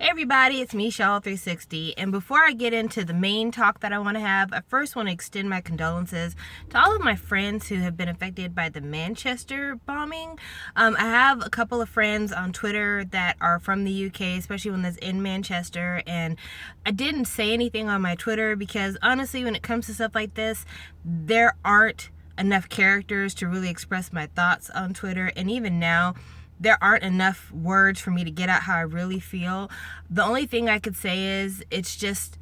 Hey everybody, it's me, Shaw360, and before I get into the main talk that I want to have, I first want to extend my condolences to all of my friends who have been affected by the Manchester bombing. I have a couple of friends on Twitter that are from the UK, especially one that's in Manchester, and I didn't say anything on my Twitter because honestly, when it comes to stuff like this, there aren't enough characters to really express my thoughts on Twitter, and even now, there aren't enough words for me to get out how I really feel. The only thing I could say is it's just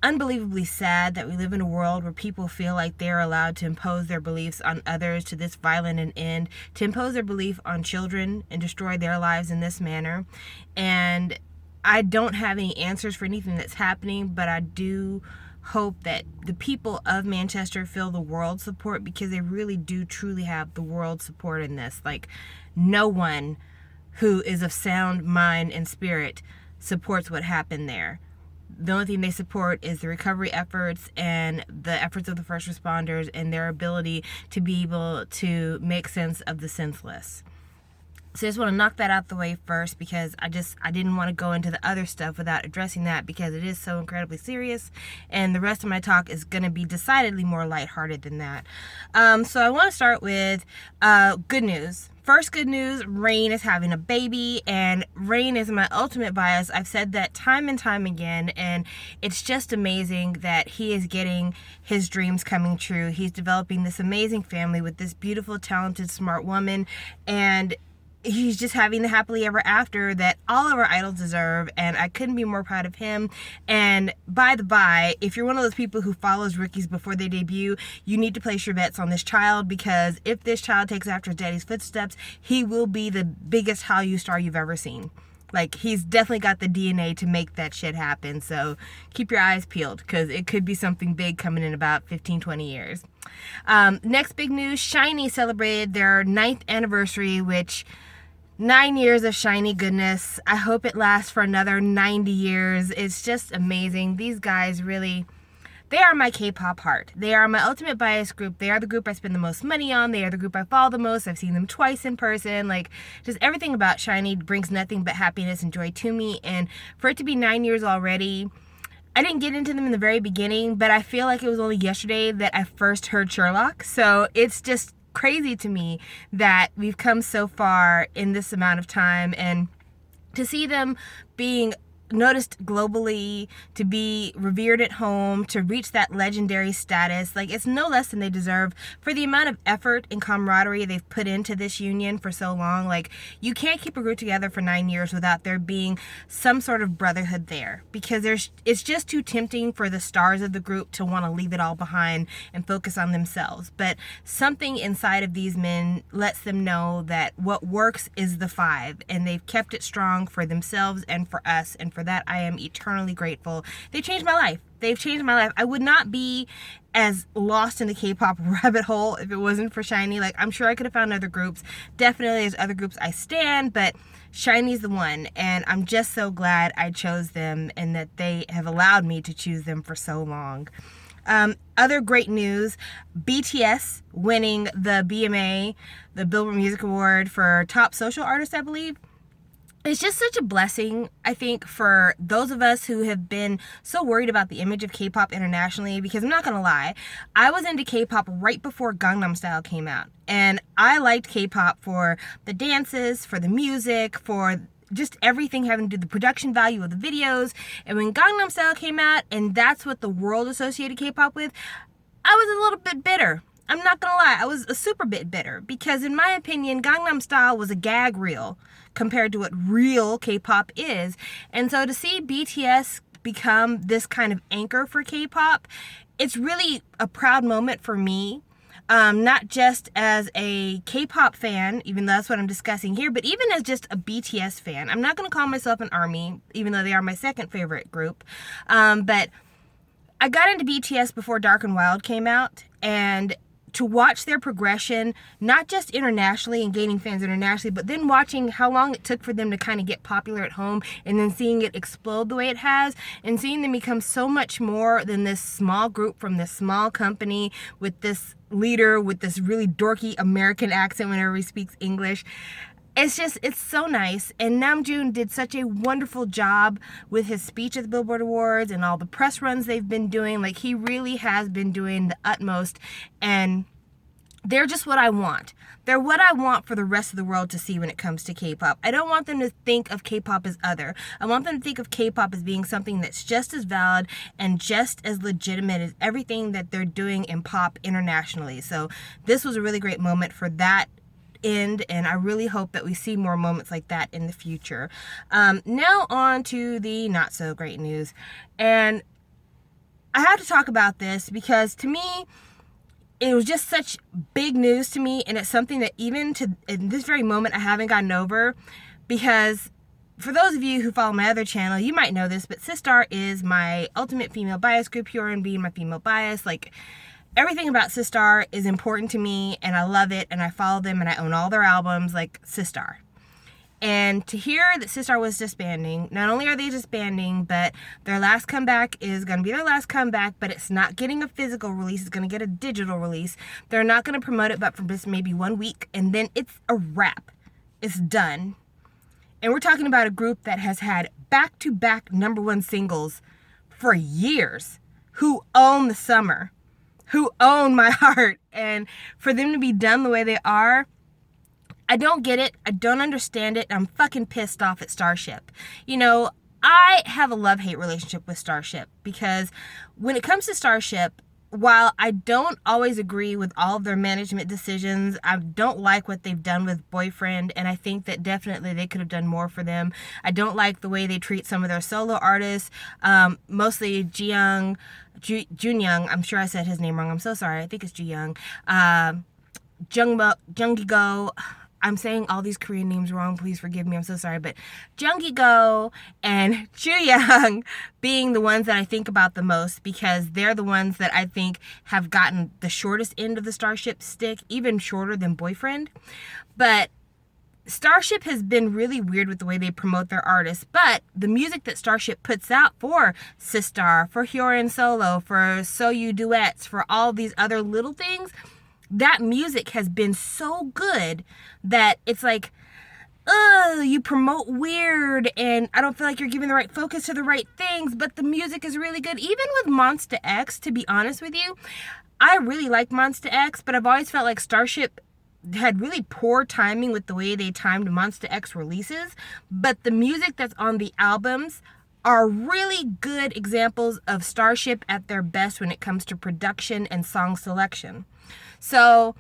unbelievably sad that we live in a world where people feel like they're allowed to impose their beliefs on others to this violent an end, to impose their belief on children and destroy their lives in this manner. And I don't have any answers for anything that's happening, but I do hope that the people of Manchester feel the world's support, because they really do truly have the world's support in this. Like, no one who is of sound mind and spirit supports what happened there. The only thing they support is the recovery efforts and the efforts of the first responders and their ability to be able to make sense of the senseless. So I just want to knock that out the way first, because I didn't want to go into the other stuff without addressing that, because it is so incredibly serious, and the rest of my talk is going to be decidedly more lighthearted than that. So I want to start with good news. First good news, Rain is having a baby, and Rain is my ultimate bias. I've said that time and time again, and it's just amazing that he is getting his dreams coming true. He's developing this amazing family with this beautiful, talented, smart woman, and he's just having the happily ever after that all of our idols deserve, and I couldn't be more proud of him. And by the by, if you're one of those people who follows rookies before they debut, you need to place your bets on this child, because if this child takes after his daddy's footsteps, he will be the biggest Hallyu star you've ever seen. Like, he's definitely got the DNA to make that shit happen, so keep your eyes peeled, because it could be something big coming in about 15-20 years. Next big news, SHINee celebrated their 9th anniversary, which 9 years of SHINee goodness. I hope it lasts for another 90 years. It's just amazing. These guys really, they are my K-pop heart. They are my ultimate bias group. They are the group I spend the most money on. They are the group I follow the most. I've seen them twice in person. Like, just everything about SHINee brings nothing but happiness and joy to me. And for it to be 9 years already, I didn't get into them in the very beginning, but I feel like it was only yesterday that I first heard Sherlock. So it's just crazy to me that we've come so far in this amount of time, and to see them being noticed globally, to be revered at home, to reach that legendary status, like, it's no less than they deserve for the amount of effort and camaraderie they've put into this union for so long. Like, you can't keep a group together for 9 years without there being some sort of brotherhood there, because it's just too tempting for the stars of the group to want to leave it all behind and focus on themselves. But something inside of these men lets them know that what works is the five, and they've kept it strong for themselves and for us, and for that I am eternally grateful. They've changed my life. They've changed my life. I would not be as lost in the K-pop rabbit hole if it wasn't for SHINee. Like, I'm sure I could have found other groups. Definitely there's other groups I stan, but SHINee's the one, and I'm just so glad I chose them and that they have allowed me to choose them for so long. Other great news, BTS winning the BMA, the Billboard Music Award for Top Social Artist, I believe. It's just such a blessing, I think, for those of us who have been so worried about the image of K-pop internationally, because I'm not going to lie, I was into K-pop right before Gangnam Style came out, and I liked K-pop for the dances, for the music, for just everything having to do with the production value of the videos. And when Gangnam Style came out, and that's what the world associated K-pop with, I was a little bit bitter. I'm not gonna lie, I was a super bit bitter, because in my opinion, Gangnam Style was a gag reel compared to what real K-pop is. And so to see BTS become this kind of anchor for K-pop, it's really a proud moment for me. Not just as a K-pop fan, even though that's what I'm discussing here, but even as just a BTS fan. I'm not going to call myself an ARMY, even though they are my second favorite group. But I got into BTS before Dark and Wild came out, and to watch their progression, not just internationally and gaining fans internationally, but then watching how long it took for them to kind of get popular at home, and then seeing it explode the way it has, and seeing them become so much more than this small group from this small company with this leader with this really dorky American accent whenever he speaks English. it's so nice. And Namjoon did such a wonderful job with his speech at the Billboard Awards and all the press runs they've been doing. Like, he really has been doing the utmost, and they're just what I want. They're what I want for the rest of the world to see when it comes to K-pop. I don't want them to think of K-pop as other. I want them to think of K-pop as being something that's just as valid and just as legitimate as everything that they're doing in pop internationally. So this was a really great moment for that end, and I really hope that we see more moments like that in the future. Now on to the not so great news. And I have to talk about this because to me, it was just such big news to me, and it's something that even to in this very moment I haven't gotten over, because for those of you who follow my other channel, you might know this, but Sistar is my ultimate female bias group, Huron being my female bias. Like, everything about Sistar is important to me, and I love it, and I follow them, and I own all their albums, like Sistar. And to hear that Sistar was disbanding, not only are they disbanding, but their last comeback is going to be their last comeback, but it's not getting a physical release. It's going to get a digital release. They're not going to promote it but for just maybe 1 week, and then it's a wrap. It's done. And we're talking about a group that has had back-to-back #1 singles for years, who own the summer, who own my heart. And for them to be done the way they are, I don't get it. I don't understand it. I'm fucking pissed off at Starship. You know, I have a love-hate relationship with Starship because when it comes to Starship, while I don't always agree with all of their management decisions, I don't like what they've done with Boyfriend, and I think that definitely they could have done more for them. I don't like the way they treat some of their solo artists, mostly Junyoung. I'm sure I said his name wrong. I'm so sorry. I think it's Junyoung. Junggi-go. I'm saying all these Korean names wrong. Please forgive me. I'm so sorry. But Junggi-go and Jooyoung being the ones that I think about the most, because they're the ones that I think have gotten the shortest end of the Starship stick, even shorter than Boyfriend. But Starship has been really weird with the way they promote their artists, but the music that Starship puts out for Sistar, for Hyorin Solo, for Soyu duets, for all these other little things, that music has been so good that it's like, you promote weird, and I don't feel like you're giving the right focus to the right things, but the music is really good. Even with Monsta X, to be honest with you, I really like Monsta X, but I've always felt like Starship had really poor timing with the way they timed Monsta X releases, but the music that's on the albums are really good examples of Starship at their best when it comes to production and song selection. So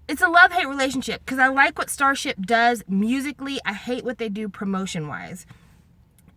it's a love-hate relationship because I like what Starship does musically. I hate what they do promotion-wise.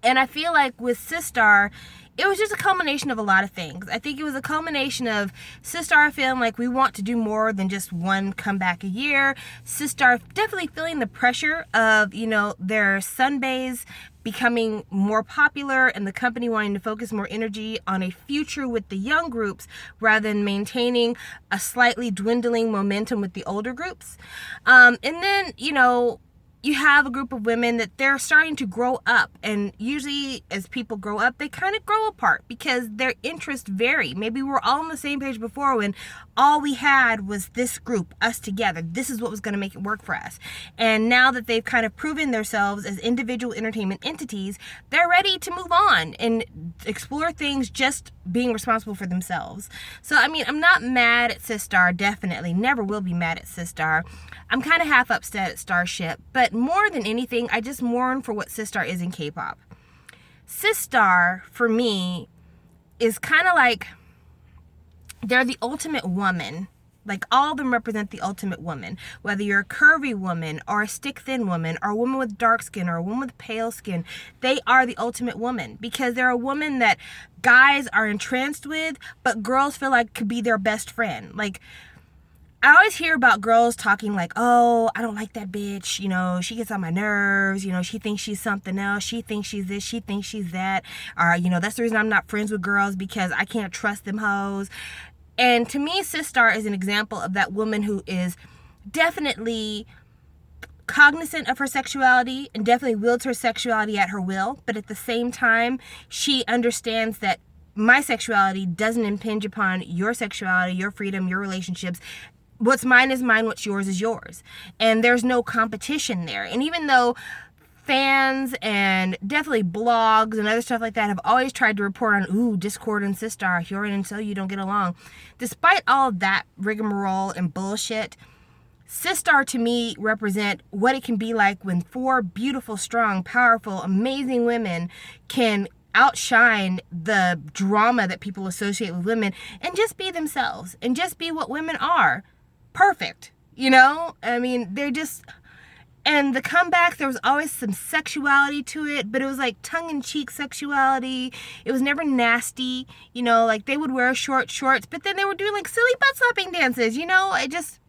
And I feel like with Sistar, it was just a culmination of a lot of things. I think it was a culmination of Sistar feeling like we want to do more than just one comeback a year. Sistar definitely feeling the pressure of, you know, their Sunbays becoming more popular and the company wanting to focus more energy on a future with the young groups rather than maintaining a slightly dwindling momentum with the older groups. And then, you know, you have a group of women that they're starting to grow up, and usually as people grow up, they kind of grow apart because their interests vary. Maybe we're all on the same page before when all we had was this group, us together. This is what was going to make it work for us. And now that they've kind of proven themselves as individual entertainment entities, they're ready to move on and explore things just being responsible for themselves. So, I mean, I'm not mad at Sistar, definitely. Never will be mad at Sistar. I'm kind of half upset at Starship, but more than anything, I just mourn for what Sistar is in K-pop. Sistar, for me, is kind of like, they're the ultimate woman. Like, all of them represent the ultimate woman. Whether you're a curvy woman, or a stick-thin woman, or a woman with dark skin, or a woman with pale skin, they are the ultimate woman. Because they're a woman that guys are entranced with, but girls feel like could be their best friend. Like, I always hear about girls talking like, oh, I don't like that bitch, you know, she gets on my nerves, you know, she thinks she's something else, she thinks she's this, she thinks she's that, or, you know, that's the reason I'm not friends with girls, because I can't trust them hoes. And to me, Sistar is an example of that woman who is definitely cognizant of her sexuality and definitely wields her sexuality at her will, but at the same time, she understands that my sexuality doesn't impinge upon your sexuality, your freedom, your relationships. what's mine is mine, what's yours is yours. And there's no competition there. And even though fans and definitely blogs and other stuff like that have always tried to report on, ooh, Discord and Sistar, Hyorin and So you don't get along. Despite all of that rigmarole and bullshit, Sistar to me represent what it can be like when 4 beautiful, strong, powerful, amazing women can outshine the drama that people associate with women and just be themselves and just be what women are. Perfect. You know? I mean, they're just... And the comeback, there was always some sexuality to it, but it was like tongue-in-cheek sexuality. It was never nasty, you know, like they would wear short shorts, but then they were doing like silly butt-slapping dances, you know? I just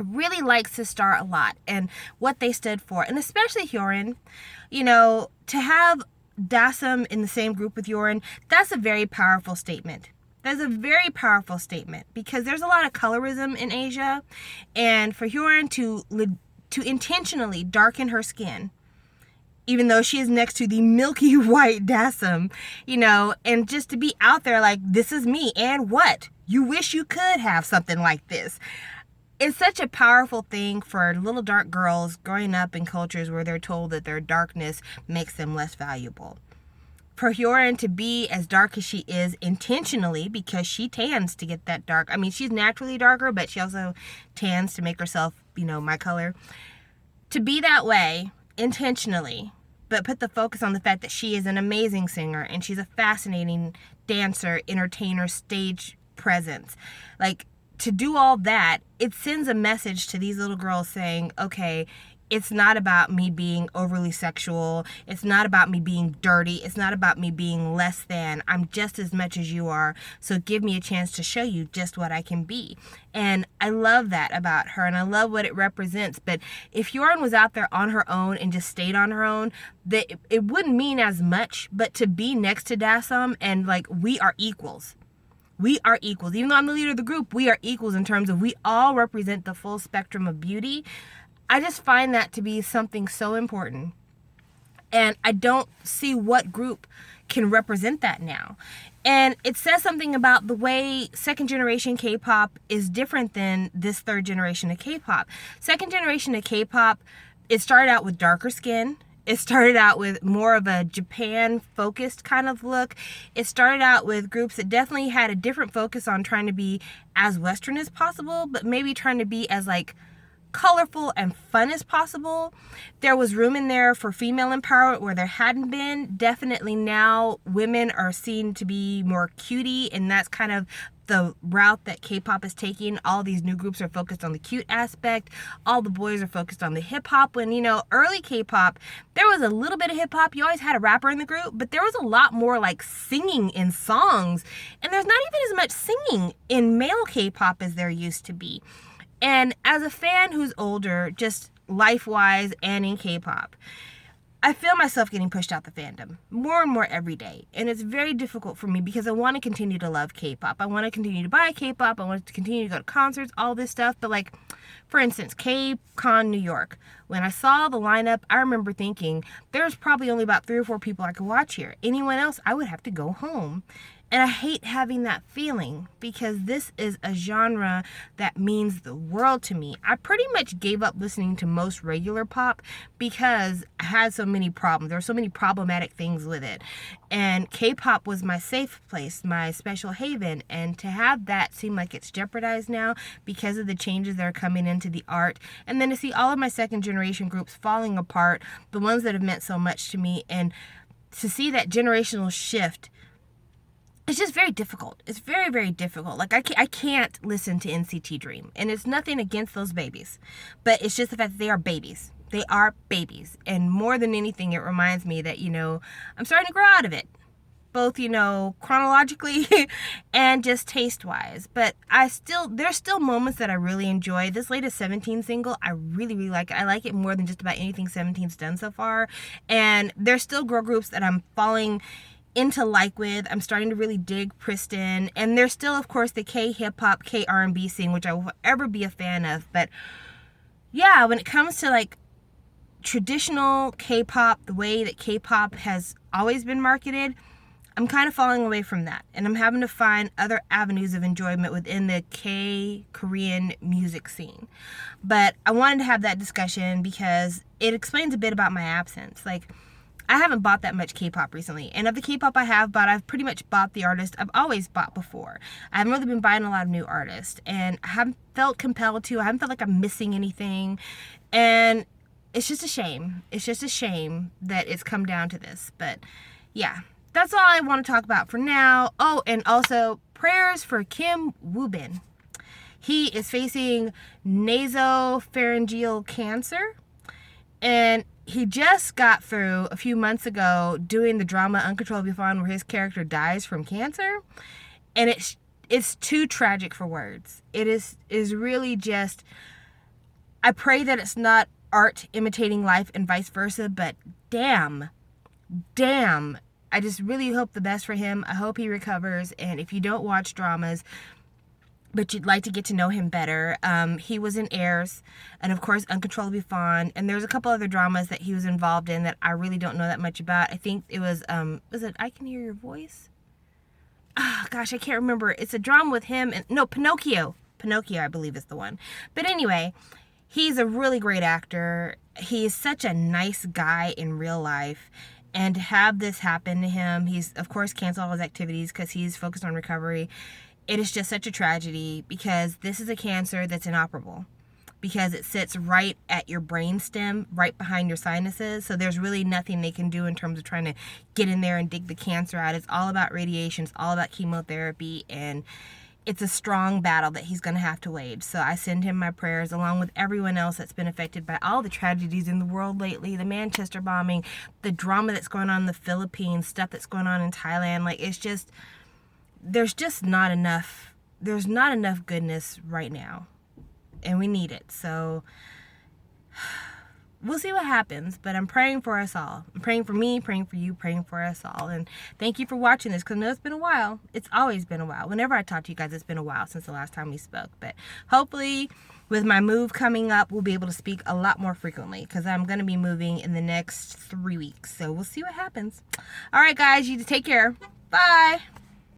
really like Sistar a lot and what they stood for. And especially Hyorin, you know, to have Dasam in the same group with Hyorin, that's a very powerful statement. That's a very powerful statement because there's a lot of colorism in Asia, and for Hyorin to intentionally darken her skin, even though she is next to the milky white Dasam, you know, and just to be out there like, this is me, and what? You wish you could have something like this. It's such a powerful thing for little dark girls growing up in cultures where they're told that their darkness makes them less valuable. For Hyorin to be as dark as she is intentionally, because she tans to get that dark. I mean, she's naturally darker, but she also tans to make herself, you know, my color. To be that way intentionally, but put the focus on the fact that she is an amazing singer and she's a fascinating dancer, entertainer, stage presence. Like, to do all that, it sends a message to these little girls saying, okay, it's not about me being overly sexual. It's not about me being dirty. It's not about me being less than. I'm just as much as you are. So give me a chance to show you just what I can be. And I love that about her, and I love what it represents. But if Hyorin was out there on her own and just stayed on her own, that it wouldn't mean as much. But to be next to Dasam and like, we are equals. We are equals. Even though I'm the leader of the group, we are equals in terms of we all represent the full spectrum of beauty. I just find that to be something so important. And I don't see what group can represent that now. And it says something about the way second generation K-pop is different than this third generation of K-pop. Second generation of K-pop, it started out with darker skin. It started out with more of a Japan-focused kind of look. It started out with groups that definitely had a different focus on trying to be as Western as possible, but maybe trying to be as like colorful and fun as possible. There was room in there for female empowerment where there hadn't been. Definitely now women are seen to be more cutie, and that's kind of the route that K-pop is taking. All these new groups are focused on the cute aspect. All the boys are focused on the hip-hop. When, you know, early K-pop, there was a little bit of hip-hop. You always had a rapper in the group, but there was a lot more like singing in songs. And there's not even as much singing in male K-pop as there used to be. And as a fan who's older, just life-wise and in K-pop, I feel myself getting pushed out the fandom more and more every day. And it's very difficult for me because I want to continue to love K-pop. I want to continue to buy K-pop. I want to continue to go to concerts, all this stuff. But like, for instance, K-Con New York. When I saw the lineup, I remember thinking, there's probably only about 3 or 4 people I could watch here. Anyone else, I would have to go home. And I hate having that feeling because this is a genre that means the world to me. I pretty much gave up listening to most regular pop because I had so many problems. There were so many problematic things with it. And K-pop was my safe place, my special haven. And to have that seem like it's jeopardized now because of the changes that are coming into the art. And then to see all of my second generation groups falling apart, the ones that have meant so much to me. And to see that generational shift, it's just very difficult. It's very, very difficult. Like, I can't listen to NCT Dream. And it's nothing against those babies. But it's just the fact that they are babies. They are babies. And more than anything, it reminds me that, you know, I'm starting to grow out of it. Both, you know, chronologically and just taste-wise. But there's still moments that I really enjoy. This latest 17 single, I really, really like it. I like it more than just about anything 17's done so far. And there's still girl groups that I'm falling into like with. I'm starting to really dig Pristin, and there's still, of course, the K-hip-hop, K-R&B scene, which I will forever be a fan of. But yeah, when it comes to like traditional K-pop, the way that K-pop has always been marketed, I'm kind of falling away from that, and I'm having to find other avenues of enjoyment within the Korean music scene. But I wanted to have that discussion because it explains a bit about my absence. Like, I haven't bought that much K-pop recently, and of the K-pop I have bought, I've pretty much bought the artist I've always bought before. I haven't really been buying a lot of new artists, and I haven't felt compelled to. I haven't felt like I'm missing anything, and it's just a shame. It's just a shame that it's come down to this. But yeah, that's all I want to talk about for now. Oh, and also prayers for Kim Woo-bin. He is facing nasopharyngeal cancer, and he just got through a few months ago doing the drama Uncontrollably Fond, where his character dies from cancer, and it's too tragic for words. It is really just, I pray that it's not art imitating life and vice versa, but damn, I just really hope the best for him. I hope he recovers, and if you don't watch dramas, but you'd like to get to know him better, he was in Heirs, and of course Uncontrollably Fond, and there's a couple other dramas that he was involved in that I really don't know that much about. I think it was it I Can Hear Your Voice? Ah, gosh, I can't remember. It's a drama with him, and no, Pinocchio, I believe is the one. But anyway, he's a really great actor. He's such a nice guy in real life, and to have this happen to him, he's of course canceled all his activities because he's focused on recovery. It is just such a tragedy because this is a cancer that's inoperable, because it sits right at your brain stem, right behind your sinuses. So there's really nothing they can do in terms of trying to get in there and dig the cancer out. It's all about radiation. It's all about chemotherapy. And it's a strong battle that he's going to have to wage. So I send him my prayers, along with everyone else that's been affected by all the tragedies in the world lately. The Manchester bombing, the drama that's going on in the Philippines, stuff that's going on in Thailand. Like, it's just, there's not enough goodness right now, and we need it. So we'll see what happens, but I'm praying for us all. I'm praying for me, praying for you, praying for us all. And thank you for watching this, because I know it's been a while. It's always been a while. Whenever I talk to you guys, it's been a while since the last time we spoke. But hopefully with my move coming up, we'll be able to speak a lot more frequently, because I'm going to be moving in the next 3 weeks. So we'll see what happens. All right, guys, you take care. Bye.